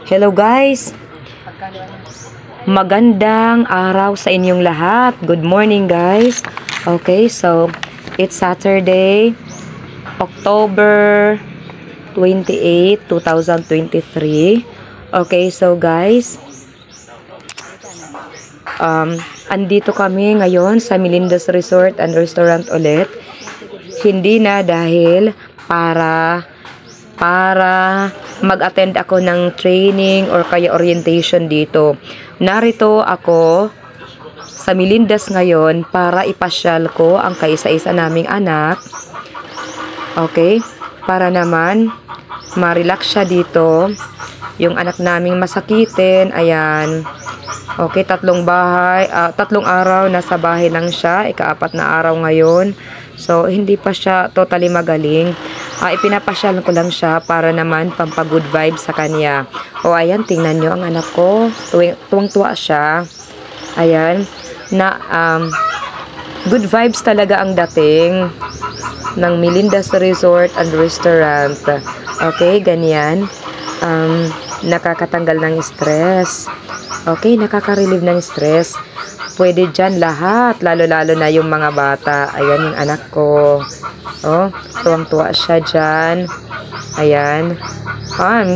Hello guys! Magandang araw sa inyong lahat. Good morning guys. Okay, so it's Saturday, October 28, 2023. Okay, so guys, andito kami ngayon sa Melinda's Resort and Restaurant ulit. Hindi na dahil para mag-attend ako ng training or kaya orientation dito. Narito ako sa Melinda's ngayon para ipasyal ko ang kaisa-isa naming anak. Okay? Para naman ma-relax siya dito. Yung anak naming masakitin, ayan. Okay, tatlong araw nasa bahay lang siya. Ika-4 na araw ngayon. So, hindi pa siya totally magaling. Ipinapasyal ko lang siya para naman pampagood vibe sa kanya. O, ayan, tingnan nyo ang anak ko. Tuwang-tuwa siya. Ayan. Good vibes talaga ang dating ng Melinda's Resort and Restaurant. Okay, ganyan. Nakakatanggal ng stress. Okay, nakaka-relieve ng stress. Pwede dyan lahat, lalo-lalo na yung mga bata. Ayan yung anak ko. Oh, tuwang-tuwa siya dyan. Ayan.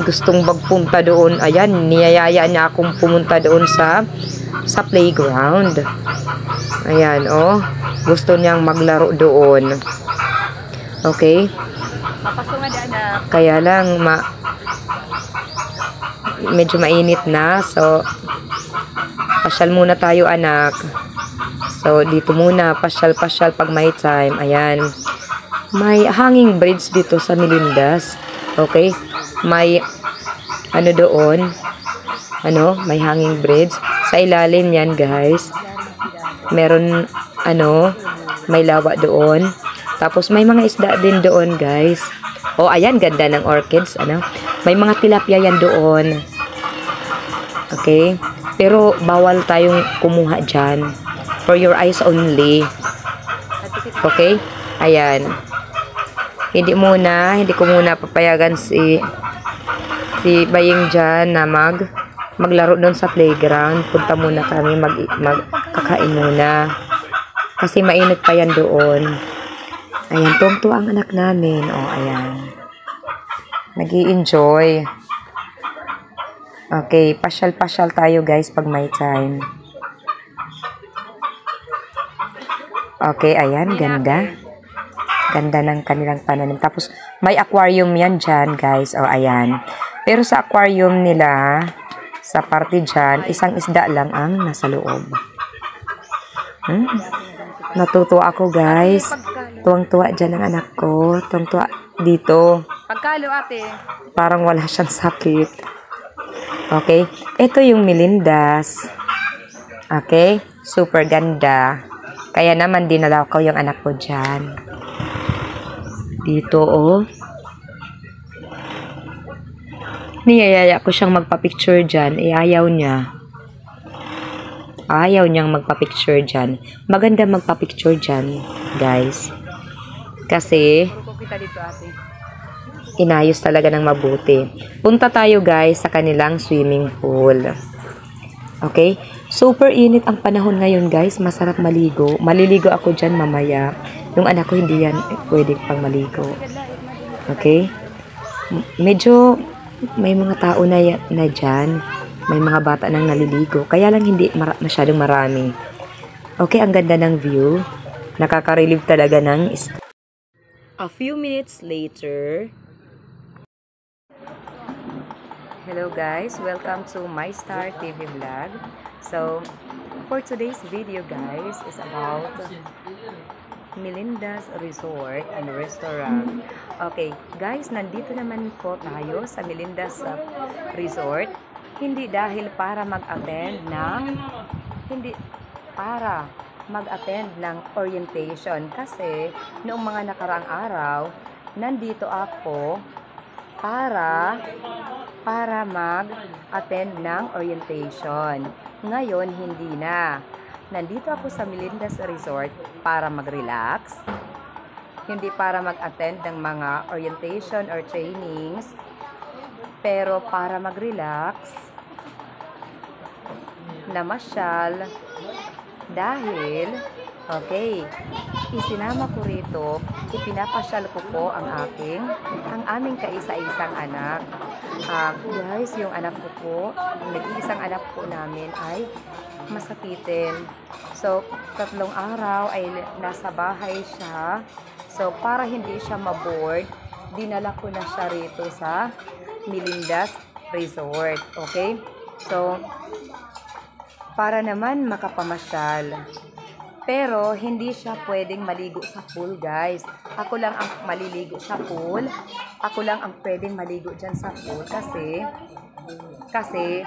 Gustong magpunta doon. Ayan, niyayaya niya akong pumunta doon sa playground. Ayan, oh. Gusto niyang maglaro doon. Okay? Kaya lang, medyo mainit na. So, pasyal muna tayo anak. So, dito muna, pasyal-pasyal pag may time. Ayan. May hanging bridge dito sa Melinda's. Okay? May, doon. May hanging bridge. Sa ilalim yan, guys. Meron, may lawa doon. Tapos, may mga isda din doon, guys. Oh, ayan, ganda ng orchids, May mga tilapia yan doon. Okay? Pero, bawal tayong kumuha dyan. For your eyes only. Okay? Ayan. Hindi ko muna papayagan si Baying dyan na maglaro doon sa playground. Punta muna kami, magkakain muna. Kasi mainit pa yan doon. Ayan, tuwang-tuwa ang anak namin. Oh, ayan. Nag-i-enjoy. Okay, pasyal-pasyal tayo guys pag may time. Okay, ayan, ganda. Ganda ng kanilang pananim. Tapos, may aquarium yan dyan, guys. O, ayan. Pero sa aquarium nila, sa party dyan, isang isda lang ang nasa loob. Natutuwa ako, guys. Tuwang-tuwa dyan ang anak ko. Tuwang-tuwa dito. Pagkalo, ate. Parang wala siyang sakit. Okay. Ito yung Melinda's. Okay. Super ganda. Kaya naman dinala ko yung anak ko dyan. Dito, oh. Niyayaya ko siyang magpa-picture dyan. Ayaw niya. Ayaw niyang magpa-picture dyan. Maganda magpa-picture dyan, guys. Kasi, inayos talaga ng mabuti. Punta tayo, guys, sa kanilang swimming pool. Okay? Super init ang panahon ngayon, guys. Masarap maligo. Maliligo ako dyan mamaya. Yung anak ko hindi yan pwede pang maligo. Okay? Medyo may mga tao na dyan. May mga bata nang naliligo. Kaya lang hindi masyadong marami. Okay, ang ganda ng view. Nakaka-relieve talaga ng stress. A few minutes later. Hello guys, welcome to My Star TV vlog. So, for today's video guys is about Melinda's Resort and Restaurant. Okay, guys, nandito naman po tayo sa Melinda's Resort. Hindi dahil para mag-attend ng orientation kasi noong mga nakaraang araw, nandito ako para mag-attend ng orientation. Ngayon, hindi na. Nandito ako sa Melinda's Resort para mag-relax. Hindi para mag-attend ng mga orientation or trainings. Pero para mag-relax, namasyal, dahil, okay, isinama ko rito, ipinapasyal ko po ang aming kaisa-isang anak. Guys, yung anak ko po, nag-iisang anak po namin ay masakitin. So, 3 araw ay nasa bahay siya. So, para hindi siya maboard, dinala ko na siya rito sa Milindas Resort. Okay? So, para naman makapamasyal. Pero, hindi siya pwedeng maligo sa pool, guys. Ako lang ang maliligo sa pool. Ako lang ang pwedeng maligo dyan sa pool kasi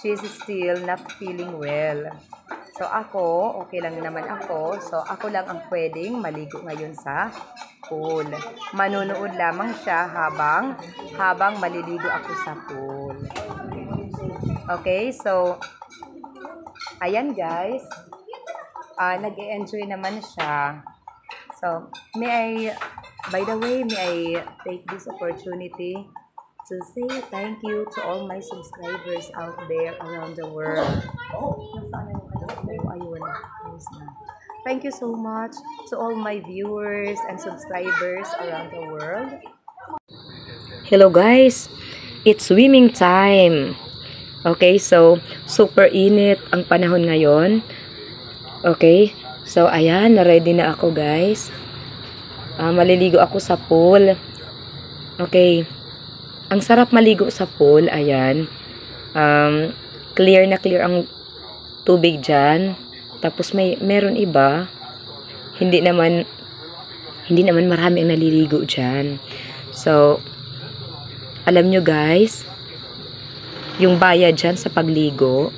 she's still not feeling well. So, ako, okay lang naman ako. So, ako lang ang pwedeng maligo ngayon sa pool. Manunood lamang siya habang maliligo ako sa pool. Okay, so, ayan guys. Nag-e-enjoy naman siya. So, by the way, may I take this opportunity to say thank you to all my subscribers out there around the world. Ayun. Thank you so much to all my viewers and subscribers around the world. Hello guys, it's swimming time. Okay, so super init ang panahon ngayon. Okay, so ayan, na-ready na ako guys. Maliligo ako sa pool. Okay, ang sarap maligo sa pool, ayan. Clear na clear ang tubig dyan. Tapos meron iba, hindi naman marami ang naliligo dyan. So, alam nyo guys, yung bayad dyan sa pagligo,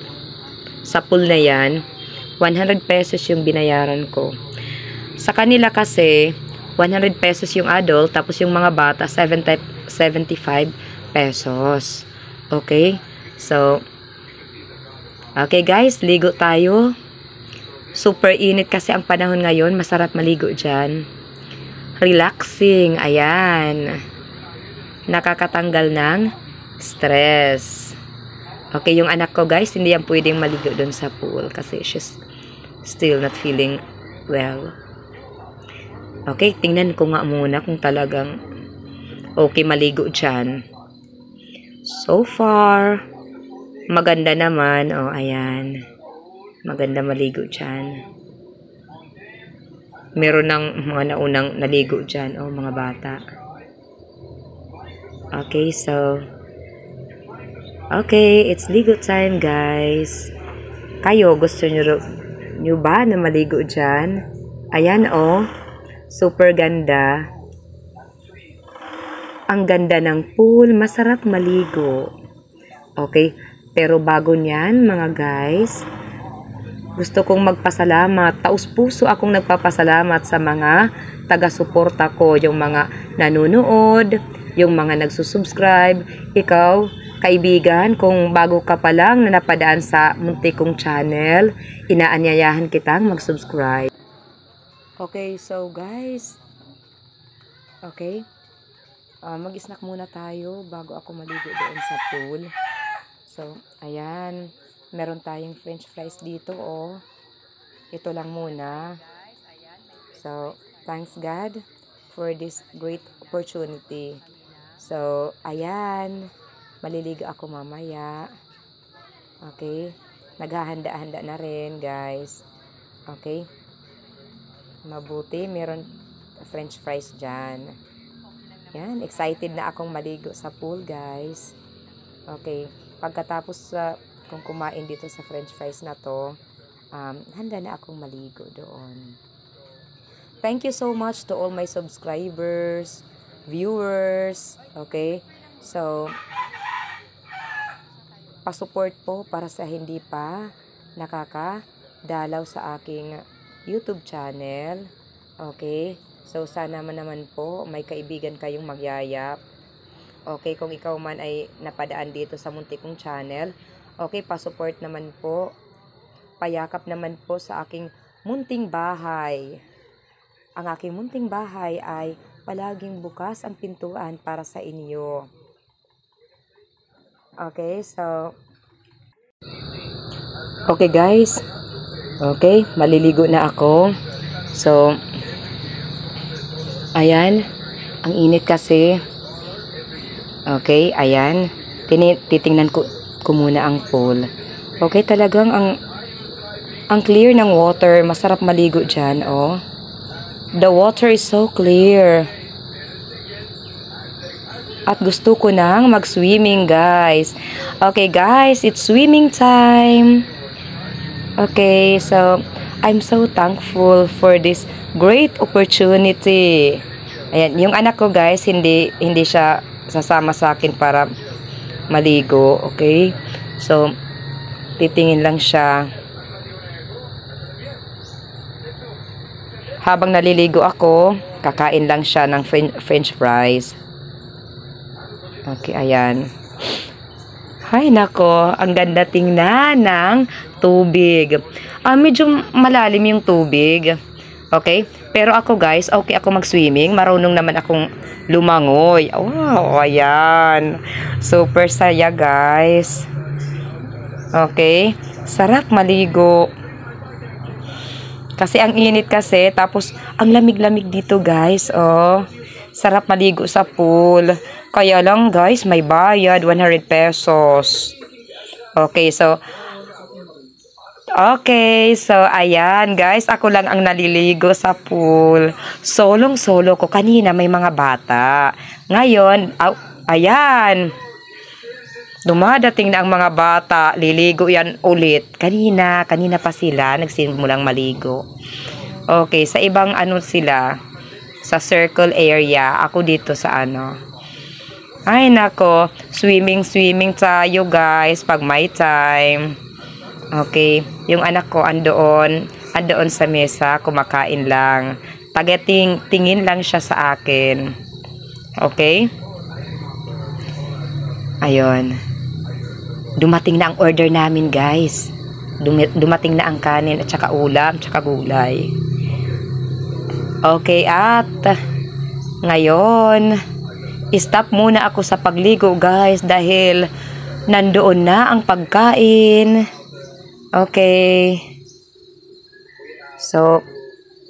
sa pool na yan, 100 pesos yung binayaran ko. Sa kanila kasi, 100 pesos yung adult, tapos yung mga bata, 75 pesos. Okay? So, okay guys, ligo tayo. Super init kasi ang panahon ngayon, masarap maligo dyan. Relaxing, ayan. Nakakatanggal ng stress. Okay, yung anak ko guys, hindi yan pwedeng maligo doon sa pool kasi she's still not feeling well. Okay, tingnan ko nga muna kung talagang okay maligo dyan. So far, maganda naman. Oh, ayan. Maganda maligo dyan. Meron ng mga naunang naligo dyan. Oh, mga bata. Okay, so okay, it's ligo time guys. Kayo, gusto nyo ba na maligo dyan? Ayan oh, super ganda. Ang ganda ng pool, masarap maligo. Okay, pero bago nyan mga guys, gusto kong magpasalamat. Taus-puso akong nagpapasalamat sa mga taga-suporta ko, yung mga nanonood, yung mga nagsusubscribe. Ikaw, kaibigan, kung bago ka pa lang na napadaan sa muntik kong channel, inaanyayahan kitang mag-subscribe. Okay, so guys, okay, mag-snack muna tayo bago ako maligo doon sa pool. So, ayan, meron tayong french fries dito, oh. Ito lang muna. So, thanks God for this great opportunity. So, ayan, maliligo ako mamaya. Okay, naghahanda-handa na rin, guys. Okay, mabuti, meron french fries dyan. Yan, excited na akong maligo sa pool, guys. Okay, pagkatapos kung kumain dito sa french fries na to, handa na akong maligo doon. Thank you so much to all my subscribers, viewers, okay? So, pasupport po para sa hindi pa nakakadalaw sa aking YouTube channel, okay? So, sana naman po may kaibigan kayong magyayap. Okay, kung ikaw man ay napadaan dito sa muntik kong channel, okay, pasupport naman po. Payakap naman po sa aking munting bahay. Ang aking munting bahay ay palaging bukas ang pintuan para sa inyo. Okay, so okay guys. Okay, maliligo na ako. So ayan, ang init kasi. Okay, ayan. Titingnan ko muna ang pool. Okay, talagang ang clear ng water. Masarap maligo dyan, oh. The water is so clear. At gusto ko nang mag-swimming, guys. Okay, guys, it's swimming time. Okay, so I'm so thankful for this great opportunity. Ayan, yung anak ko, guys, hindi siya sasama sa akin para maligo, okay? So, titingin lang siya. Habang naliligo ako, kakain lang siya ng french fries. Okay, ayan. Hay nako, ang ganda tingnan ng tubig. Medyo malalim yung tubig. Okay? Pero ako guys, okay ako mag-swimming. Marunong naman akong lumangoy. Wow, ayan. Super saya guys. Okay? Sarap maligo. Kasi ang init kasi, tapos ang lamig-lamig dito guys. Oh, sarap maligo sa pool. Kaya lang guys, may bayad 100 pesos. Okay, so ayan guys, ako lang ang naliligo sa pool. Solong-solo ko. Kanina may mga bata. Ngayon, ayan. Dumadating na ang mga bata. Liligo yan ulit. Kanina pa sila nagsimulang maligo. Okay, sa ibang ano sila, sa circle area. Ako dito sa ano. Ay nako, swimming tayo guys pag may time. Okay, yung anak ko andoon sa mesa, kumakain lang. Tingin lang siya sa akin. Okay? Ayun. Dumating na ang order namin, guys. Dumating na ang kanin at saka ulam, at saka gulay. Okay, at ngayon, stop muna ako sa pagligo, guys, dahil nandoon na ang pagkain. Okay. So,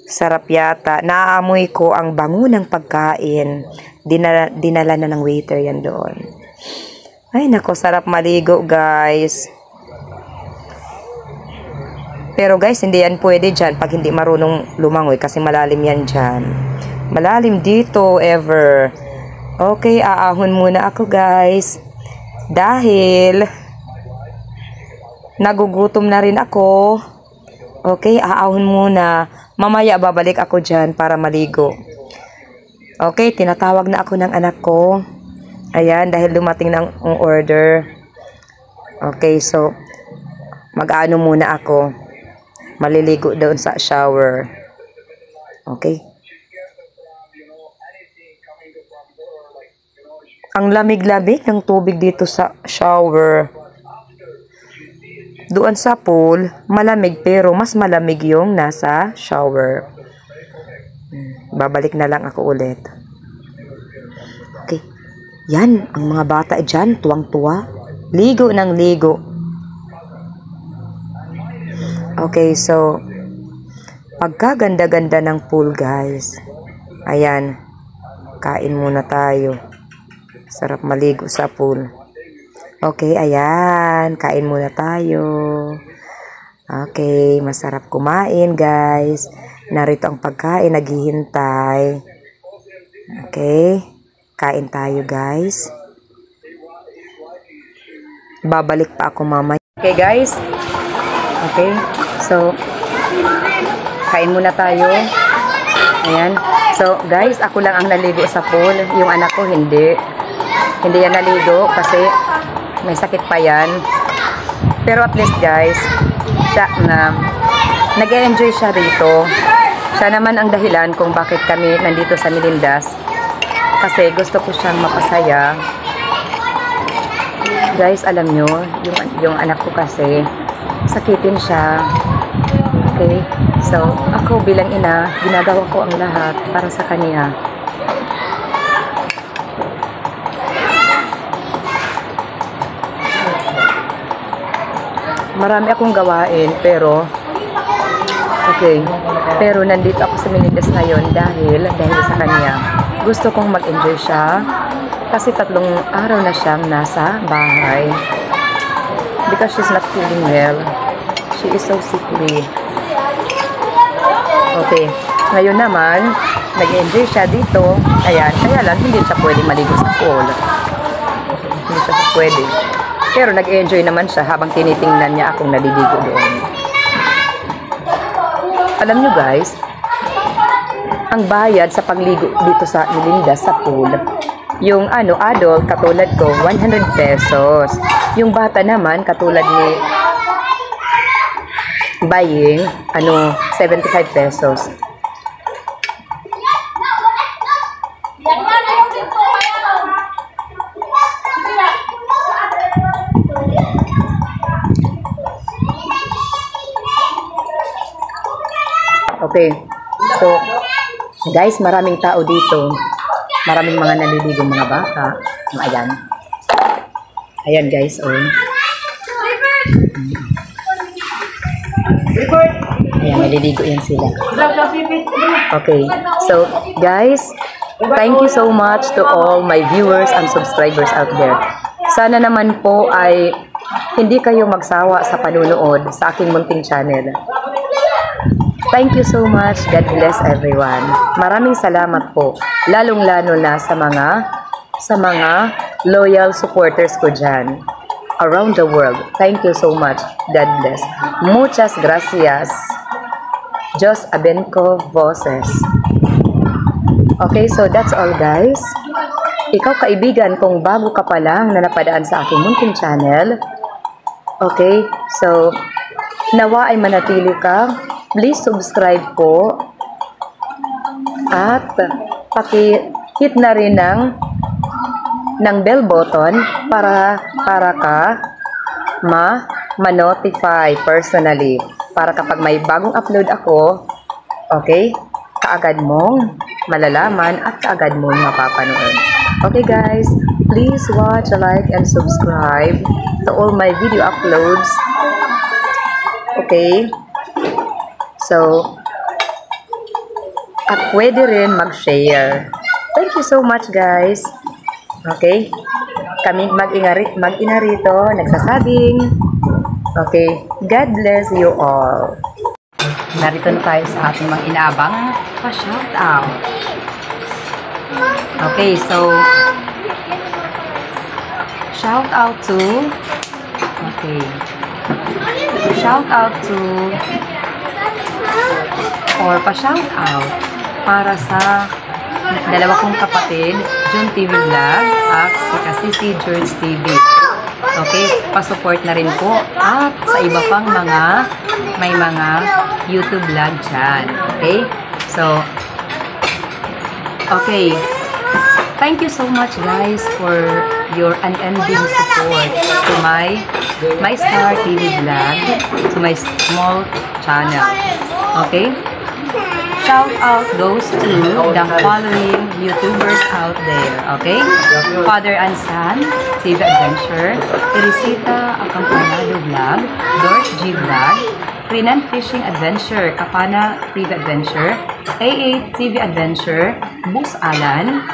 sarap yata. Naamoy ko ang bango ng pagkain. Dinala na ng waiter yan doon. Ay, nako, sarap maligo, guys. Pero, guys, hindi yan pwede dyan pag hindi marunong lumangoy kasi malalim yan dyan. Malalim dito, ever. Okay, aahon muna ako, guys. Dahil nagugutom na rin ako. Okay, aahon muna. Mamaya babalik ako dyan para maligo. Okay, tinatawag na ako ng anak ko. Ayan, dahil dumating ng order. Okay, so mag-ano muna ako. Maliligo doon sa shower. Okay. Ang lamig-lamig ng tubig dito sa shower. Doon sa pool, malamig pero mas malamig yung nasa shower. Babalik na lang ako ulit. Okay. Yan, ang mga bata dyan, tuwang-tuwa. Ligo ng ligo. Okay, so, pagkaganda-ganda ng pool, guys. Ayan, kain muna tayo. Sarap maligo sa pool. Okay, ayan. Kain muna tayo. Okay, masarap kumain, guys. Narito ang pagkain, naghihintay. Okay, kain tayo, guys. Babalik pa ako mamaya. Okay, guys. Okay, so, kain muna tayo. Ayan. So, guys, ako lang ang naligo sa pool. Yung anak ko, hindi. Hindi yan naligo kasi may sakit pa yan. Pero at least guys, nag-enjoy siya rito. Siya naman ang dahilan kung bakit kami nandito sa Melindas. Kasi gusto ko siyang mapasaya. Guys, alam nyo, yung anak ko kasi, sakitin siya. Okay? So, ako bilang ina, ginagawa ko ang lahat para sa kanya. marami akong gawain, pero okay. Pero nandito ako sa Menendez ngayon dahil sa kanya. Gusto kong mag-enjoy siya kasi 3 araw na siyang nasa bahay. Because she's not feeling well. She is so sickly. Okay. Ngayon naman, nag-enjoy siya dito. Ayan. Kaya lang, hindi siya pwede maligo sa pool. Hindi siya pwede. Pero nag-enjoy naman siya habang tinitingnan niya akong naliligo doon. Alam nyo guys, ang bayad sa pagligo dito sa Melinda sa pool, yung adult katulad ko, 100 pesos. Yung bata naman katulad ni Baying, 75 pesos. Okay. So, guys, maraming tao dito. Maraming mga naliligo mga bata. Ayan. Ayan, guys. Oh. Ayan, naliligo yan sila. Okay. So, guys, thank you so much to all my viewers and subscribers out there. Sana naman po ay hindi kayo magsawa sa panunood sa aking munting channel. Thank you so much. God bless everyone. Maraming salamat po. Lalong-lalo na sa mga loyal supporters ko dyan. Around the world. Thank you so much. God bless. Muchas gracias. Jos Abenco Voces. Okay, so that's all guys. Ikaw kaibigan, kung bago ka pa lang na napadaan sa aking munting channel. Okay, so nawa ay manatili ka. Please subscribe po at paki-hit na rin ng bell button para ka ma-notify personally para kapag may bagong upload ako, okay, kaagad mong malalaman at kaagad mong mapapanood. Okay guys, please watch, like, and subscribe to all my video uploads. Okay. So, at pwede rin mag-share. Thank you so much, guys. Okay? Kami mag-ina rito, nagsasabing. Okay? God bless you all. Narito na tayo sa ating mga inaabang pa-shout out. Okay, so, shout out to, okay, shout out to, or pa-shout out para sa dalawa kong kapatid, John TV Vlog at si George TV. Okay, pa-support na rin po at sa iba pang may mga YouTube vlog dyan. Okay, so okay, thank you so much guys for your unending support to my Star TV Vlog, to my small channel. Okay? Shout out goes to the following YouTubers out there. Okay? Father and Son, TV Adventure, Teresita Acampanado Vlog, Dork G Vlog, Rinan Fishing Adventure, Kapana TV Adventure, AA TV Adventure, Bus Alan,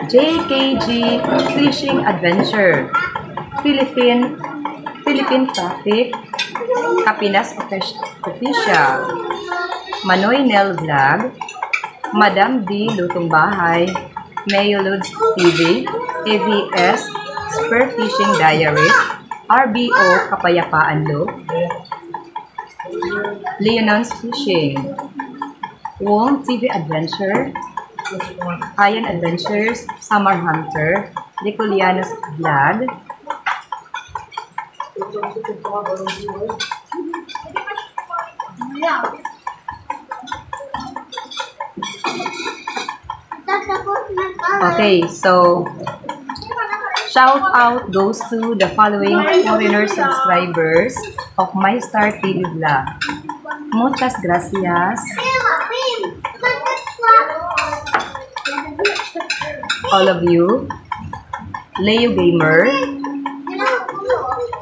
JKG Fishing Adventure, Philippine Traffic, Kapinas Official, Manoy Nel Vlog, Madam D Lutong Bahay, Mayo Lods TV, AVS Spur Fishing Diaries, RBO Kapayapaan Lo, Leonon's Fishing, Wong TV Adventure, Ayan Adventures, Summer Hunter, Nicolianos Vlog, okay, so shout out goes to the following foreigner subscribers of my Star TV Vlog. Muchas gracias. All of you. Leo Gamer,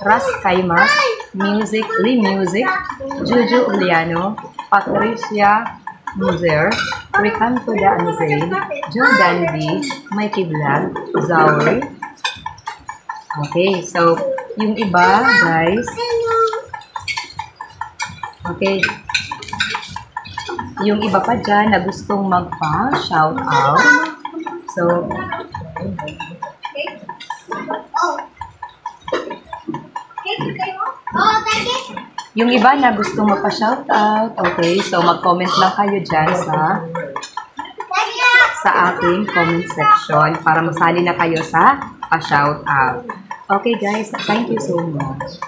Ras Kaimas, Music, Lee Music, Juju Uliano, Patricia Muzer, Ricanto da Anzel, Jordan B, Mikey Vlog, Zauri. Okay, so yung iba, guys. Okay. Yung iba pa dyan na gustong magpa-shout out. So, yung iba na gustong magpa-shoutout, okay, so mag-comment lang kayo dyan sa aking comment section para masali na kayo sa pa-shoutout. Okay guys, thank you so much.